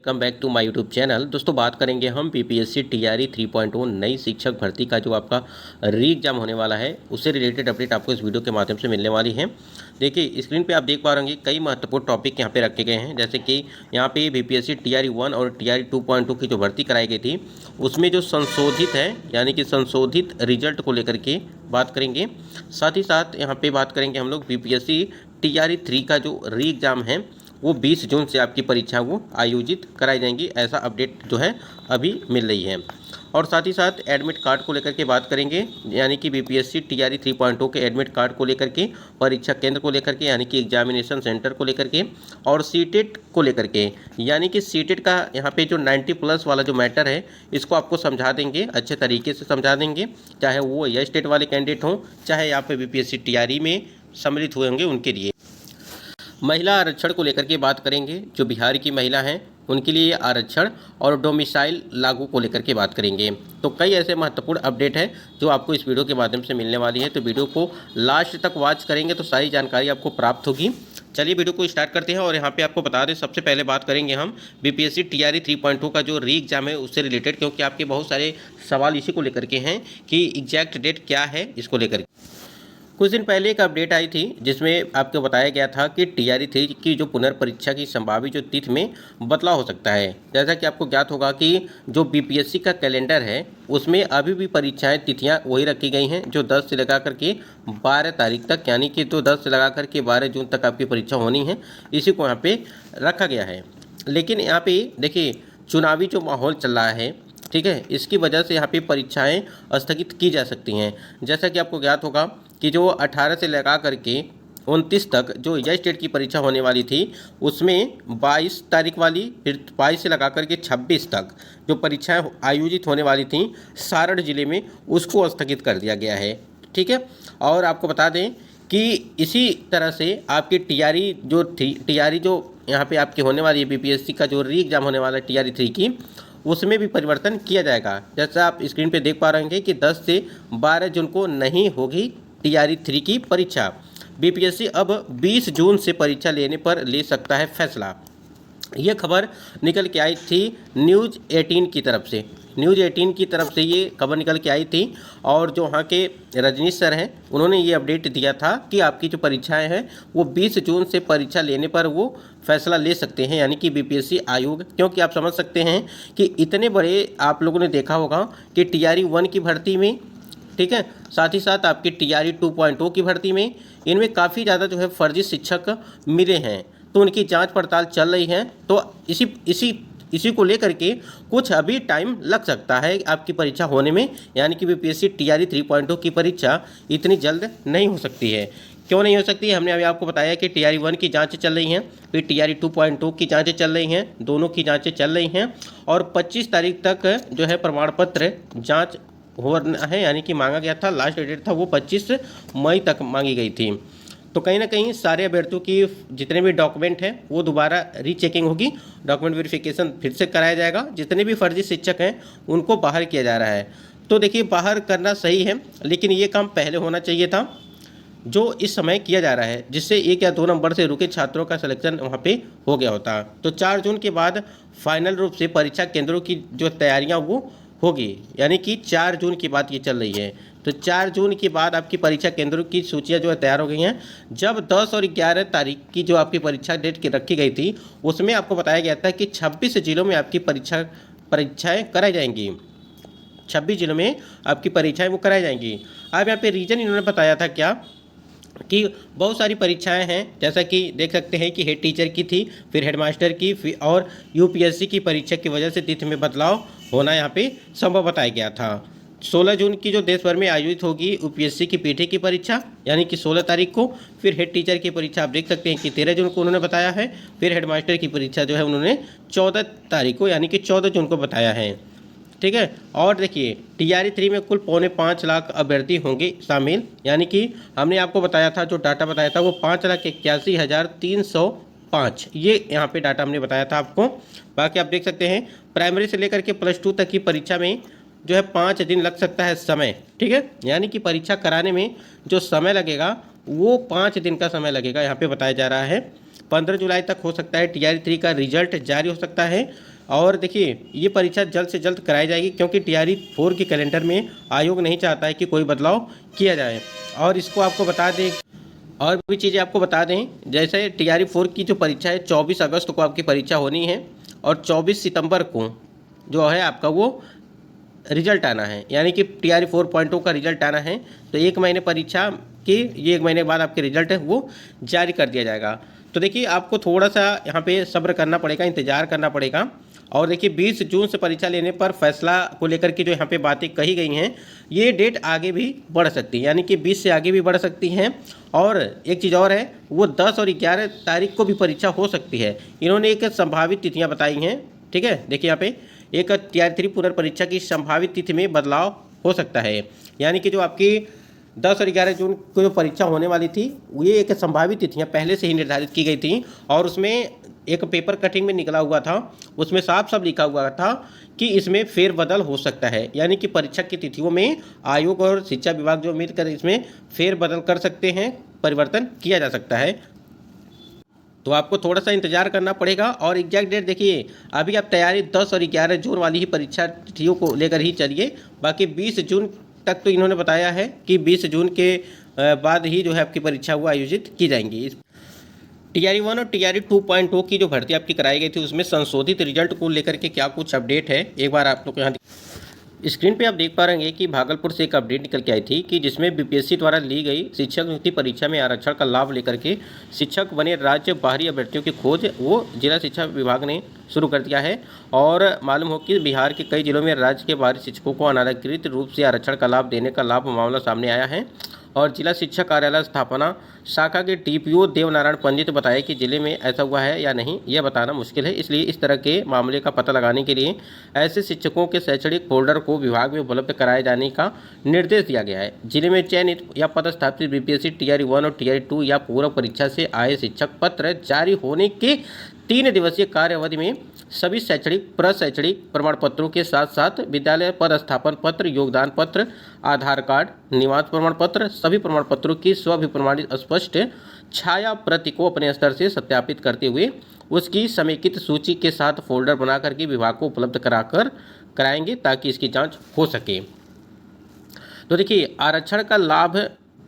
Welcome back to my YouTube channel. दोस्तों बात करेंगे हम बीपीएससी टीआरई 3.0 नई शिक्षक भर्ती का जो आपका री एग्जाम होने वाला है उससे रिलेटेड अपडेट आपको इस वीडियो के माध्यम से मिलने वाली है। देखिए स्क्रीन पे आप देख पा रहे होंगे कई महत्वपूर्ण टॉपिक यहाँ पे रखे गए हैं, जैसे कि यहाँ पे बीपीएससी टीआरई 1 और टीआरई 2.2 की जो भर्ती कराई गई थी उसमें जो संशोधित है यानी कि संशोधित रिजल्ट को लेकर के बात करेंगे। साथ ही साथ यहाँ पे बात करेंगे हम लोग बीपीएससी टीआरई 3 का जो री एग्जाम है वो 20 जून से आपकी परीक्षा वो आयोजित कराई जाएंगी, ऐसा अपडेट जो है अभी मिल रही है। और साथ ही साथ एडमिट कार्ड को लेकर के बात करेंगे, यानी कि बीपीएससी टीआरई 3.0 के एडमिट कार्ड को लेकर के, परीक्षा केंद्र को लेकर के यानी कि एग्जामिनेशन सेंटर को लेकर के, और सीटेट को लेकर के, यानी कि सीटेट का यहाँ पे जो 90+ वाला जो मैटर है इसको आपको समझा देंगे, अच्छे तरीके से समझा देंगे, चाहे वो या स्टेट वाले कैंडिडेट हों चाहे यहाँ पे बीपीएससी टीआरई में सम्मिलित हुए होंगे उनके लिए। महिला आरक्षण को लेकर के बात करेंगे, जो बिहार की महिला हैं उनके लिए आरक्षण और डोमिसाइल लागू को लेकर के बात करेंगे। तो कई ऐसे महत्वपूर्ण अपडेट है जो आपको इस वीडियो के माध्यम से मिलने वाली है, तो वीडियो को लास्ट तक वॉच करेंगे तो सारी जानकारी आपको प्राप्त होगी। चलिए वीडियो को स्टार्ट करते हैं। और यहाँ पे आपको बता दें, सबसे पहले बात करेंगे हम बीपीएससी टीआरई 3.2 का जो री एग्जाम है उससे रिलेटेड, क्योंकि आपके बहुत सारे सवाल इसी को लेकर के हैं कि एग्जैक्ट डेट क्या है इसको लेकर। कुछ दिन पहले एक अपडेट आई थी जिसमें आपको बताया गया था कि टीआरई 3 की जो पुनर्परीक्षा की संभावित जो तिथि में बदलाव हो सकता है। जैसा कि आपको ज्ञात होगा कि जो बीपीएससी का कैलेंडर है उसमें अभी भी परीक्षाएं तिथियां वही रखी गई हैं, जो 10 से लगा करके 12 तारीख तक, यानी कि तो 10 से लगा करके 12 जून तक आपकी परीक्षा होनी है, इसी को यहाँ पे रखा गया है। लेकिन यहाँ पे देखिए चुनावी जो माहौल चल रहा है, ठीक है, इसकी वजह से यहाँ पे परीक्षाएं स्थगित की जा सकती हैं। जैसा कि आपको ज्ञात होगा कि जो 18 से लगा करके 29 तक जो या स्टेट की परीक्षा होने वाली थी उसमें 22 तारीख वाली, फिर 22 से लगा करके 26 तक जो परीक्षाएं आयोजित होने वाली थी सारण जिले में, उसको स्थगित कर दिया गया है। ठीक है, और आपको बता दें कि इसी तरह से आपकी टीआरई जो यहाँ पे आपकी होने वाली है बीपीएससी का जो री एग्जाम होने वाला है टीआरई 3 की, उसमें भी परिवर्तन किया जाएगा। जैसा आप स्क्रीन पे देख पा रहे हैं कि 10 से 12 जून को नहीं होगी टीआरई 3 की परीक्षा। बीपीएससी अब 20 जून से परीक्षा लेने पर ले सकता है फैसला। ये खबर निकल के आई थी न्यूज़ 18 की तरफ से। न्यूज़ 18 की तरफ से ये खबर निकल के आई थी, और जो वहाँ के रजनीश सर हैं उन्होंने ये अपडेट दिया था कि आपकी जो परीक्षाएं हैं वो 20 जून से परीक्षा लेने पर वो फैसला ले सकते हैं, यानी कि बीपीएससी आयोग। क्योंकि आप समझ सकते हैं कि इतने बड़े, आप लोगों ने देखा होगा कि टीआरई 1 की भर्ती में, ठीक है, साथ ही साथ आपकी टीआरई 2.0 की भर्ती में, इनमें काफ़ी ज़्यादा जो है फर्जी शिक्षक मिले हैं, तो उनकी जांच पड़ताल चल रही है। तो इसी को लेकर के कुछ अभी टाइम लग सकता है आपकी परीक्षा होने में, यानी कि बीपीएससी टीआरई 3.0 की परीक्षा इतनी जल्द नहीं हो सकती है। क्यों नहीं हो सकती है? हमने अभी आपको बताया कि टीआरई 1 की जांचें चल रही हैं, फिर टीआरई 2.2 की जांचें चल रही हैं, दोनों की जांचें चल रही हैं, और 25 तारीख तक जो है प्रमाण पत्र जाँच हो रहा है, यानी कि मांगा गया था, लास्ट डेट था वो 25 मई तक मांगी गई थी। तो कहीं ना कहीं सारे अभ्यर्थियों की जितने भी डॉक्यूमेंट हैं वो दोबारा रीचेकिंग होगी, डॉक्यूमेंट वेरिफिकेशन फिर से कराया जाएगा। जितने भी फर्जी शिक्षक हैं उनको बाहर किया जा रहा है। तो देखिए बाहर करना सही है, लेकिन ये काम पहले होना चाहिए था जो इस समय किया जा रहा है, जिससे 1 या 2 नंबर से रुके छात्रों का सिलेक्शन वहाँ पे हो गया होता। तो 4 जून के बाद फाइनल रूप से परीक्षा केंद्रों की जो तैयारियाँ वो होगी, यानी कि 4 जून की बात ये चल रही है। तो 4 जून के बाद आपकी परीक्षा केंद्रों की सूचियां जो है तैयार हो गई हैं। जब 10 और 11 तारीख की जो आपकी परीक्षा डेट की रखी गई थी उसमें आपको बताया गया था कि 26 जिलों में आपकी परीक्षाएं कराई जाएंगी। 26 जिलों में आपकी परीक्षाएं वो कराई जाएंगी। अब यहाँ पे रीजन इन्होंने बताया था क्या कि बहुत सारी परीक्षाएं हैं, जैसा कि देख सकते हैं कि हेड टीचर की थी, फिर हेडमास्टर की, फिर और यूपीएससी की परीक्षा की वजह से तिथि में बदलाव होना यहाँ पे संभव बताया गया था। 16 जून की जो देश भर में आयोजित होगी यूपीएससी की पीटी की परीक्षा, यानी कि 16 तारीख को, फिर हेड टीचर की परीक्षा आप देख सकते हैं कि 13 जून को उन्होंने बताया है, फिर हेडमास्टर की परीक्षा जो है उन्होंने 14 तारीख को, यानी कि 14 जून को बताया है। ठीक है, और देखिए टीआरई 3 में कुल 4.25 लाख अभ्यर्थी होंगे शामिल, यानी कि हमने आपको बताया था, जो डाटा बताया था वो 5,81,305, ये यहाँ पे डाटा हमने बताया था आपको। बाकी आप देख सकते हैं प्राइमरी से लेकर के +2 तक की परीक्षा में जो है 5 दिन लग सकता है समय। ठीक है, यानी कि परीक्षा कराने में जो समय लगेगा वो 5 दिन का समय लगेगा, यहाँ पे बताया जा रहा है। 15 जुलाई तक हो सकता है टीआरई 3 का रिजल्ट जारी हो सकता है। और देखिए ये परीक्षा जल्द से जल्द कराई जाएगी, क्योंकि टीआरई 4 के कैलेंडर में आयोग नहीं चाहता है कि कोई बदलाव किया जाए। और इसको आपको बता दें, और भी चीज़ें आपको बता दें, जैसे टीआरई 4 की जो परीक्षा है 24 अगस्त को आपकी परीक्षा होनी है, और 24 सितंबर को जो है आपका वो रिजल्ट आना है, यानी कि टीआरई 4.0 का रिजल्ट आना है। तो 1 महीने परीक्षा की, ये 1 महीने के बाद आपके रिजल्ट है वो जारी कर दिया जाएगा। तो देखिए आपको थोड़ा सा यहाँ पे सब्र करना पड़ेगा, इंतज़ार करना पड़ेगा। और देखिए 20 जून से परीक्षा लेने पर फैसला को लेकर के जो यहाँ पे बातें कही गई हैं, ये डेट आगे भी बढ़ सकती है, यानी कि 20 से आगे भी बढ़ सकती हैं। और एक चीज़ और है, वो 10 और 11 तारीख को भी परीक्षा हो सकती है। इन्होंने एक संभावित तिथियाँ बताई हैं, ठीक है। देखिए यहाँ पे एक टीआरई 3 पुनर्परीक्षा की संभावित तिथि में बदलाव हो सकता है, यानी कि जो आपकी 10 और 11 जून को जो परीक्षा होने वाली थी, ये एक संभावित तिथियाँ पहले से ही निर्धारित की गई थी। और उसमें एक पेपर कटिंग में निकला हुआ था, उसमें साफ साफ लिखा हुआ था कि इसमें फेरबदल हो सकता है, यानी कि परीक्षा की तिथियों में आयोग और शिक्षा विभाग जो मिलकर इसमें फेरबदल कर सकते हैं, परिवर्तन किया जा सकता है। तो आपको थोड़ा सा इंतजार करना पड़ेगा। और एग्जैक्ट डेट देखिए, अभी आप तैयारी 10 और 11 जून वाली ही परीक्षा तिथियों को लेकर ही चलिए। बाकी 20 जून तक तो इन्होंने बताया है कि 20 जून के बाद ही जो है आपकी परीक्षा वो आयोजित की जाएंगी। टीआरई 1 और टीआरई 2.0 की जो भर्ती आपकी कराई गई थी, उसमें संशोधित रिजल्ट को लेकर के क्या कुछ अपडेट है, एक बार आप लोग यहाँ स्क्रीन पे आप देख पा रहे हैं कि भागलपुर से एक अपडेट निकल के आई थी कि जिसमें बीपीएससी द्वारा ली गई शिक्षक नियुक्ति परीक्षा में आरक्षण का लाभ लेकर के शिक्षक बने राज्य बाहरी अभ्यर्थियों की खोज वो जिला शिक्षा विभाग ने शुरू कर दिया है। और मालूम हो कि बिहार के कई जिलों में राज्य के बाहरी शिक्षकों को अनाधिकृत रूप से आरक्षण का लाभ देने का मामला सामने आया है। और जिला शिक्षा कार्यालय स्थापना शाखा के टीपीओ देवनारायण पंडित बताया कि जिले में ऐसा हुआ है या नहीं यह बताना मुश्किल है, इसलिए इस तरह के मामले का पता लगाने के लिए ऐसे शिक्षकों के शैक्षणिक फोल्डर को विभाग में उपलब्ध कराए जाने का निर्देश दिया गया है। जिले में चयनित या पदस्थापित बीपीएससी टीआरई 1 और टीआरई 2 या पूरक परीक्षा से आए शिक्षक पत्र जारी होने के 3 दिवसीय कार्य अवधि में सभी शैक्षणिक प्रशैक्षणिक प्रमाण पत्रों के साथ साथ विद्यालय पदस्थापन पत्र, योगदान पत्र, आधार कार्ड, निवास प्रमाण पत्र, सभी प्रमाण पत्रों की स्वभिप्रमाणित स्पष्ट छाया प्रति को अपने स्तर से सत्यापित करते हुए उसकी समेकित सूची के साथ फोल्डर बना करके विभाग को उपलब्ध कराएंगे ताकि इसकी जांच हो सके। तो देखिए आरक्षण का लाभ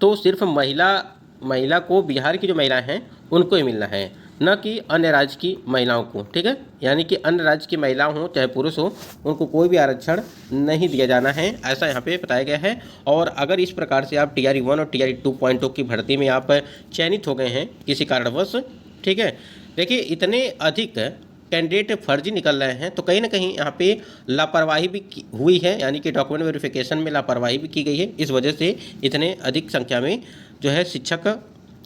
तो सिर्फ महिला को, बिहार की जो महिलाएं हैं उनको ही मिलना है, न कि अन्य राज्य की महिलाओं को, ठीक है। यानी कि अन्य राज्य की महिला हों चाहे पुरुष हो, उनको कोई भी आरक्षण नहीं दिया जाना है, ऐसा यहाँ पे बताया गया है। और अगर इस प्रकार से आप टीआरई 1 और टीआरई 2.0 की भर्ती में आप चयनित हो गए हैं किसी कारणवश, ठीक है, देखिए इतने अधिक कैंडिडेट फर्जी निकल रहे हैं, तो कहीं ना कहीं यहाँ पे लापरवाही भी हुई है, यानी कि डॉक्यूमेंट वेरिफिकेशन में लापरवाही भी की गई है। इस वजह से इतने अधिक संख्या में जो है शिक्षक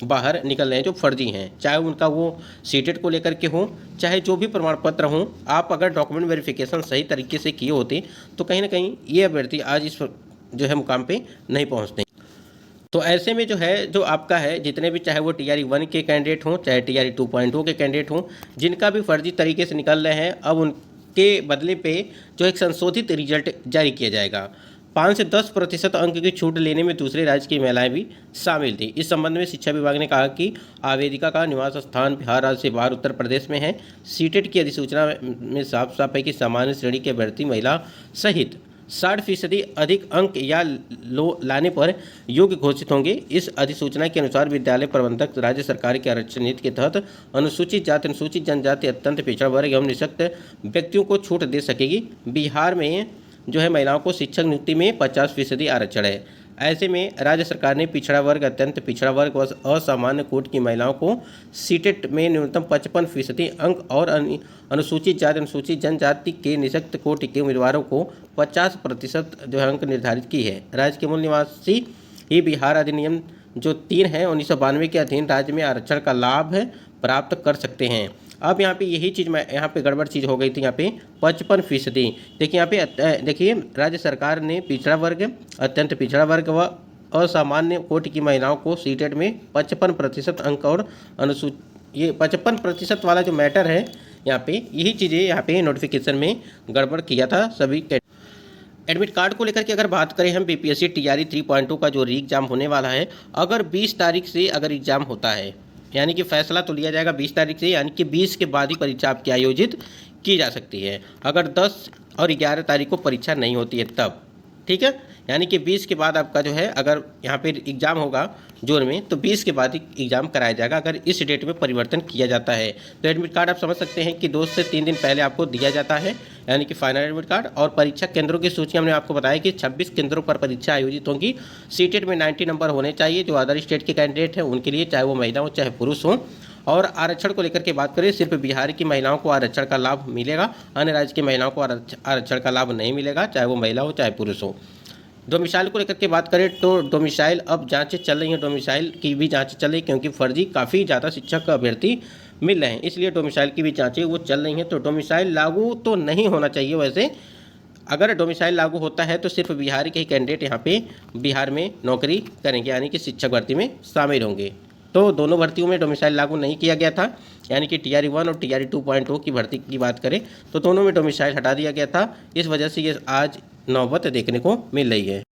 बाहर निकल रहे हैं जो फर्जी हैं, चाहे उनका वो सीटेट को लेकर के हो, चाहे जो भी प्रमाण पत्र हों। आप अगर डॉक्यूमेंट वेरिफिकेशन सही तरीके से किए होते तो कहीं ना कहीं ये अभ्यर्थी आज इस जो है मुकाम पे नहीं पहुंचते। तो ऐसे में जो है, जो आपका है, जितने भी चाहे वो टीआरई 1 के कैंडिडेट हों चाहे टीआरई 2.0 के कैंडिडेट हों, जिनका भी फर्जी तरीके से निकल रहे हैं, अब उनके बदले पे जो एक संशोधित रिजल्ट जारी किया जाएगा। 5 से 10% अंक की छूट लेने में दूसरे राज्य की महिलाएं भी शामिल थी। इस संबंध में शिक्षा विभाग ने कहा कि आवेदिका का निवास स्थान बिहार राज्य से बाहर उत्तर प्रदेश में है। सीटेट की अधिसूचना में साफ साफ है कि सामान्य श्रेणी के अभ्यर्थी महिला सहित 60% अधिक अंक या लाने पर योग्य घोषित होंगे। इस अधिसूचना के अनुसार विद्यालय प्रबंधक राज्य सरकार के आरक्षण नीति के तहत अनुसूचित जाति, अनुसूचित जनजाति, अत्यंत पिछड़ा वर्ग एवं निःशक्त व्यक्तियों को छूट दे सकेगी। बिहार में जो है महिलाओं को शिक्षक नियुक्ति में 50% आरक्षण है। ऐसे में राज्य सरकार ने पिछड़ा वर्ग, अत्यंत पिछड़ा वर्ग व असामान्य कोट की महिलाओं को सीटेट में न्यूनतम 55% अंक और अनुसूचित जाति, अनुसूचित जनजाति के निःशक्त कोटि के उम्मीदवारों को 50% जो है अंक निर्धारित की है। राज्य के मूल निवासी ही बिहार अधिनियम जो 3 है 1992 के अधीन राज्य में आरक्षण का लाभ प्राप्त कर सकते हैं। अब यहाँ पे यही चीज़ यहाँ पे गड़बड़ चीज़ हो गई थी। यहाँ पे 55%, देखिए यहाँ पे देखिए राज्य सरकार ने पिछड़ा वर्ग, अत्यंत पिछड़ा वर्ग व असामान्य कोटि की महिलाओं को सीटेट में 55% अंक और ये 55% वाला जो मैटर है, यहाँ पे यही चीज़ें यहाँ पे नोटिफिकेशन में गड़बड़ किया था सभी। एडमिट कार्ड को लेकर के अगर बात करें हम, बीपीएससी टीआरई 3.0 का जो री एग्ज़ाम होने वाला है, अगर 20 तारीख से अगर एग्ज़ाम होता है, यानी कि फैसला तो लिया जाएगा 20 तारीख से, यानी कि 20 के बाद ही परीक्षा आपकी आयोजित की जा सकती है। अगर 10 और 11 तारीख को परीक्षा नहीं होती है तब, ठीक है, यानी कि 20 के बाद आपका जो है, अगर यहाँ पे एग्ज़ाम होगा जून में तो 20 के बाद ही एग्ज़ाम कराया जाएगा अगर इस डेट में परिवर्तन किया जाता है। तो एडमिट कार्ड आप समझ सकते हैं कि 2 से 3 दिन पहले आपको दिया जाता है, यानी कि फाइनल एडमिट कार्ड। और परीक्षा केंद्रों की सूची हमने आपको बताया कि 26 केंद्रों पर परीक्षा आयोजित होंगी। सीटेट में 90 नंबर होने चाहिए जो अदर स्टेट के कैंडिडेट हैं उनके लिए, चाहे वो महिला हो चाहे पुरुष हो। और आरक्षण को लेकर के बात करें, सिर्फ बिहार की महिलाओं को आरक्षण का लाभ मिलेगा, अन्य राज्य की महिलाओं को आरक्षण का लाभ नहीं मिलेगा, चाहे वो महिला हो चाहे पुरुष हो। डोमिसाइल को लेकर के बात करें तो डोमिसाइल अब जांचें चल रही हैं, डोमिसाइल की भी जांच चल रही है, क्योंकि फर्जी काफ़ी ज़्यादा शिक्षक अभ्यर्थी मिल रहे हैं, इसलिए डोमिसाइल की भी जांचें वो चल रही हैं। तो डोमिसाइल लागू तो नहीं होना चाहिए वैसे। अगर डोमिसाइल लागू होता है तो सिर्फ बिहार के ही कैंडिडेट यहाँ पे बिहार में नौकरी करेंगे, यानी कि शिक्षक भर्ती में शामिल होंगे। तो दोनों भर्तियों में डोमिसाइल लागू नहीं किया गया था, यानी कि TRE 1 और TRE 2.0 की भर्ती की बात करें तो दोनों में डोमिसाइल हटा दिया गया था। इस वजह से ये आज नौबत देखने को मिल रही है।